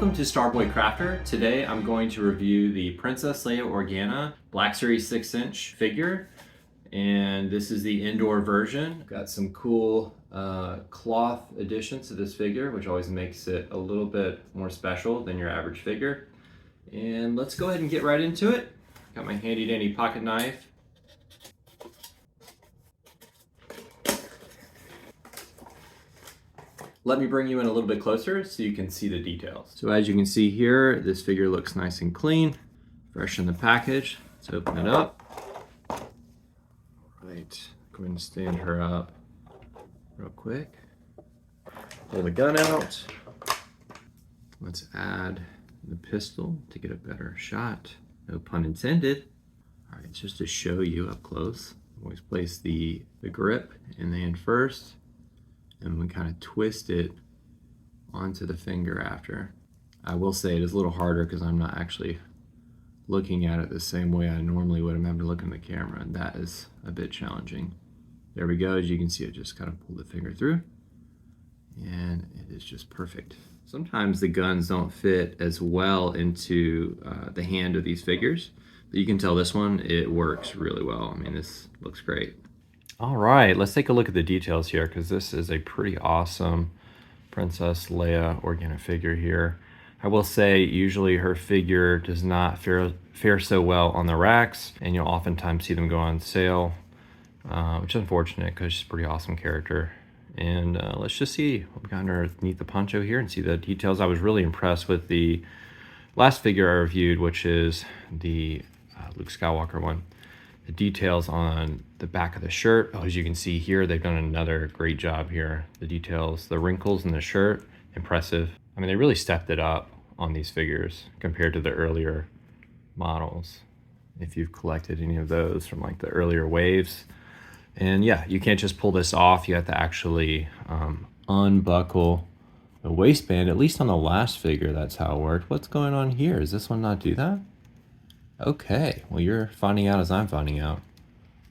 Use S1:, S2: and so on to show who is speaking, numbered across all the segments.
S1: Welcome to Starboy Crafter. Today I'm going to review the Princess Leia Organa Black Series 6-inch figure. And this is the Endor version. Got some cool cloth additions to this figure, which always makes it a little bit more special than your average figure. And let's go ahead and get right into it. Got my handy dandy pocket knife. Let me bring you in a little bit closer so you can see the details. So as you can see here, this figure looks nice and clean, fresh in the package. Let's open it up. Right, go ahead and stand her up real quick. Pull the gun out. Let's add the pistol to get a better shot. No pun intended. All right, just to show you up close, always place the grip in the hand first, and we kind of twist it onto the finger after. I will say it is a little harder because I'm not actually looking at it the same way I normally would. I'm having to look in the camera, and that is a bit challenging. There we go. As you can see, I just kind of pull the finger through, and it is just perfect. Sometimes the guns don't fit as well into the hand of these figures, but you can tell this one, it works really well. I mean, this looks great. All right, let's take a look at the details here, because this is a pretty awesome Princess Leia Organa figure here. I will say usually her figure does not fare so well on the racks, and you'll oftentimes see them go on sale, which is unfortunate because she's a pretty awesome character. And let's just see what we got underneath the poncho here and see the details. I was really impressed with the last figure I reviewed, which is the Luke Skywalker one. The details on the back of the shirt, as you can see here, they've done another great job here. The details, the wrinkles in the shirt, impressive. I mean, they really stepped it up on these figures compared to the earlier models, if you've collected any of those from like the earlier waves. And yeah, you can't just pull this off. You have to actually unbuckle the waistband. At least on the last figure, that's how it worked. What's going on here? Does this one not do that? Okay, well, you're finding out as I'm finding out.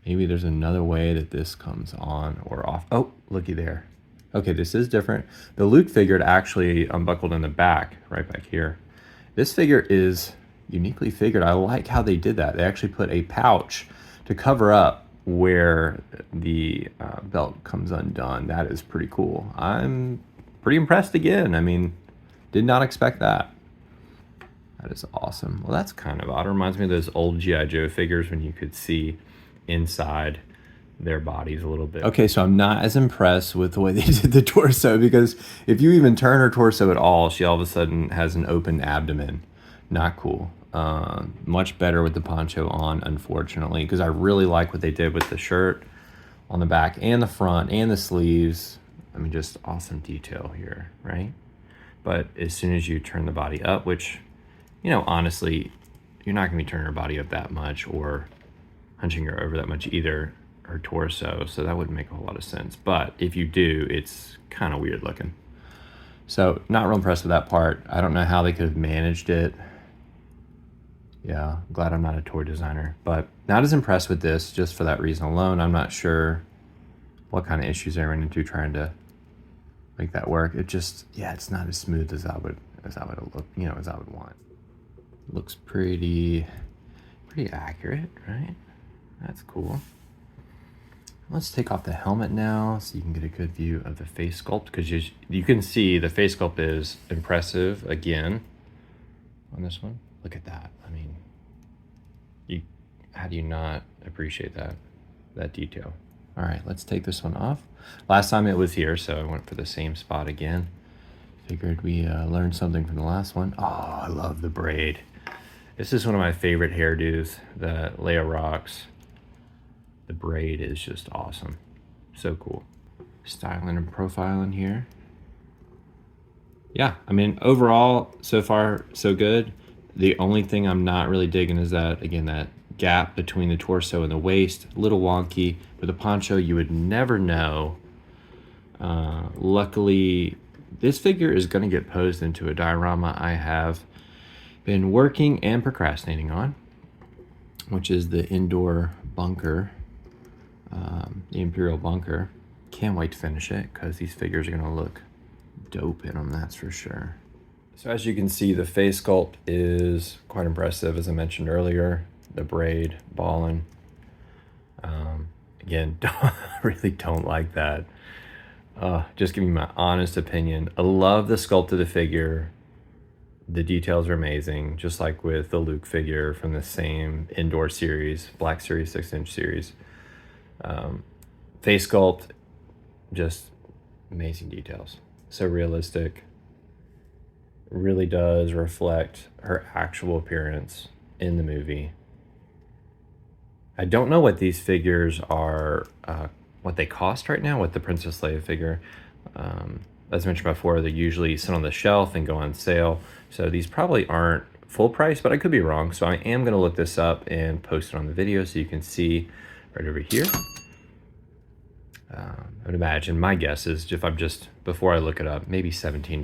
S1: Maybe there's another way that this comes on or off. Oh, looky there. Okay, this is different. The Luke figure actually unbuckled in the back, right back here. This figure is uniquely figured. I like how they did that. They actually put a pouch to cover up where the belt comes undone. That is pretty cool. I'm pretty impressed again. I mean, did not expect that. That is awesome. Well, that's kind of odd. It reminds me of those old G.I. Joe figures when you could see inside their bodies a little bit. Okay, so I'm not as impressed with the way they did the torso, because if you even turn her torso at all, she all of a sudden has an open abdomen. Not cool. Much better with the poncho on, unfortunately, because I really like what they did with the shirt on the back and the front and the sleeves. I mean, just awesome detail here, right? But as soon as you turn the body up, which, you know, honestly, you're not going to be turning her body up that much or hunching her over that much either, her torso, so that wouldn't make a whole lot of sense. But if you do, it's kind of weird looking. So not real impressed with that part. I don't know how they could have managed it. Yeah, I'm glad I'm not a toy designer, but not as impressed with this just for that reason alone. I'm not sure what kind of issues they ran into trying to make that work. It just, yeah, it's not as smooth as I would look, you know, as I would want. Looks pretty accurate, right? That's cool. Let's take off the helmet now so you can get a good view of the face sculpt, because you can see the face sculpt is impressive again on this one. Look at that. I mean, how do you not appreciate that detail? All right, let's take this one off. Last time it was here, so I went for the same spot again. Figured we learned something from the last one. Oh, I love the braid. This is one of my favorite hairdos that Leia rocks. The braid is just awesome. So cool. Styling and profiling here. Yeah, I mean, overall, so far, so good. The only thing I'm not really digging is that, again, that gap between the torso and the waist, a little wonky. With a poncho, you would never know. Luckily, this figure is going to get posed into a diorama I have been working and procrastinating on, which is the Endor bunker, the Imperial bunker. Can't wait to finish it because these figures are going to look dope in them, that's for sure. So as you can see, the face sculpt is quite impressive, as I mentioned earlier. The braid, ballin'. Again, really don't like that. Just giving my honest opinion. I love the sculpt of the figure. The details are amazing, just like with the Luke figure from the same Endor series, Black Series 6-inch series. Face sculpt, just amazing details. So realistic. Really does reflect her actual appearance in the movie. I don't know what these figures are, what they cost right now with the Princess Leia figure. As mentioned before, they usually sit on the shelf and go on sale. So these probably aren't full price, but I could be wrong. So I am gonna look this up and post it on the video so you can see right over here. I would imagine, my guess is, if I'm just, before I look it up, maybe $17,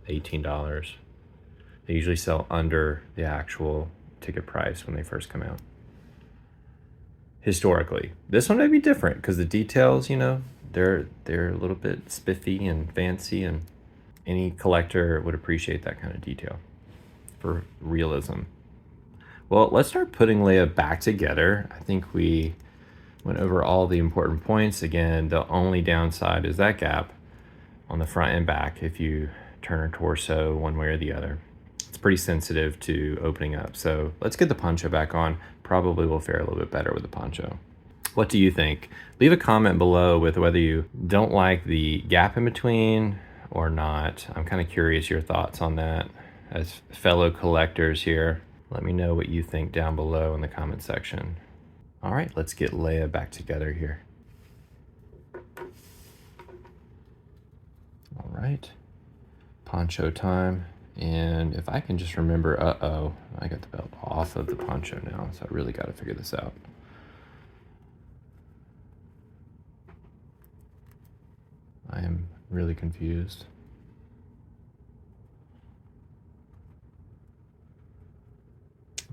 S1: $18. They usually sell under the actual ticket price when they first come out. Historically, this one may be different because the details, you know, they're a little bit spiffy and fancy, and any collector would appreciate that kind of detail for realism. Well, let's start putting Leia back together. I think we went over all the important points. Again, the only downside is that gap on the front and back if you turn her torso one way or the other. It's pretty sensitive to opening up. So let's get the poncho back on. Probably will fare a little bit better with the poncho. What do you think? Leave a comment below with whether you don't like the gap in between or not. I'm kind of curious your thoughts on that. As fellow collectors here, let me know what you think down below in the comment section. All right, let's get Leia back together here. All right, poncho time. And if I can just remember, I got the belt off of the poncho now, so I really got to figure this out. I am really confused.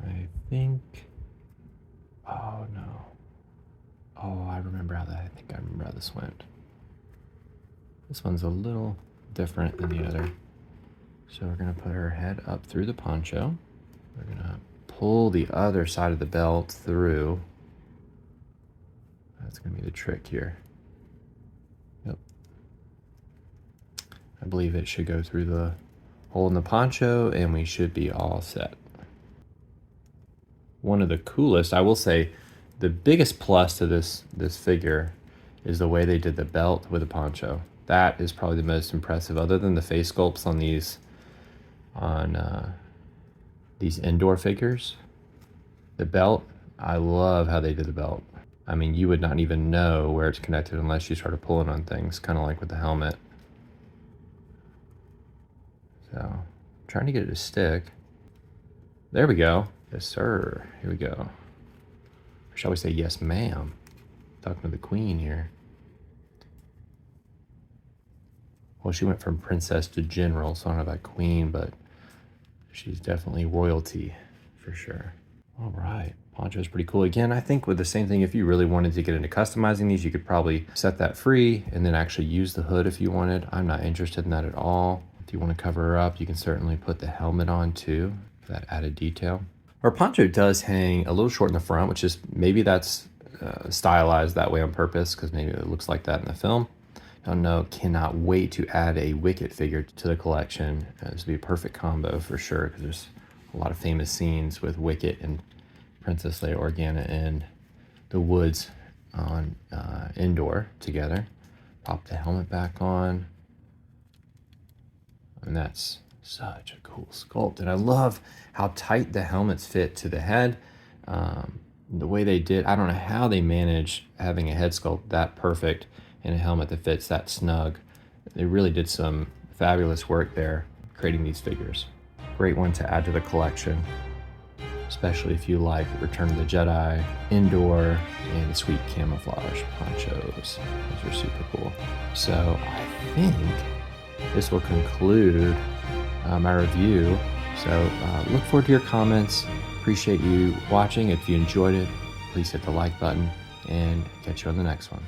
S1: I think, oh no. Oh, I think I remember how this went. This one's a little different than the other. So we're gonna put her head up through the poncho. We're gonna pull the other side of the belt through. That's gonna be the trick here. Yep. I believe it should go through the hole in the poncho and we should be all set. One of the coolest, I will say, the biggest plus to this figure is the way they did the belt with the poncho. That is probably the most impressive, other than the face sculpts on these Endor figures. The belt, I love how they did the belt. I mean, you would not even know where it's connected unless you started pulling on things, kind of like with the helmet. So, trying to get it to stick. There we go. Yes, sir. Here we go. Or shall we say yes, ma'am? Talking to the queen here. Well, she went from princess to general, so I don't know about queen, but she's definitely royalty for sure. All right, poncho is pretty cool. Again, I think with the same thing, if you really wanted to get into customizing these, you could probably set that free and then actually use the hood if you wanted. I'm not interested in that at all. If you want to cover her up, you can certainly put the helmet on too, for that added detail. Our poncho does hang a little short in the front, which is, maybe that's stylized that way on purpose, because maybe it looks like that in the film. I don't know, cannot wait to add a Wicket figure to the collection. This would be a perfect combo for sure, because there's a lot of famous scenes with Wicket and Princess Leia Organa in the woods on Endor together. Pop the helmet back on. And that's such a cool sculpt. And I love how tight the helmets fit to the head. The way they did, I don't know how they managed having a head sculpt that perfect and a helmet that fits that snug. They really did some fabulous work there creating these figures. Great one to add to the collection, especially if you like Return of the Jedi, Endor, and the sweet camouflage ponchos. Those are super cool. So I think this will conclude my review. So look forward to your comments. Appreciate you watching. If you enjoyed it, please hit the like button and catch you on the next one.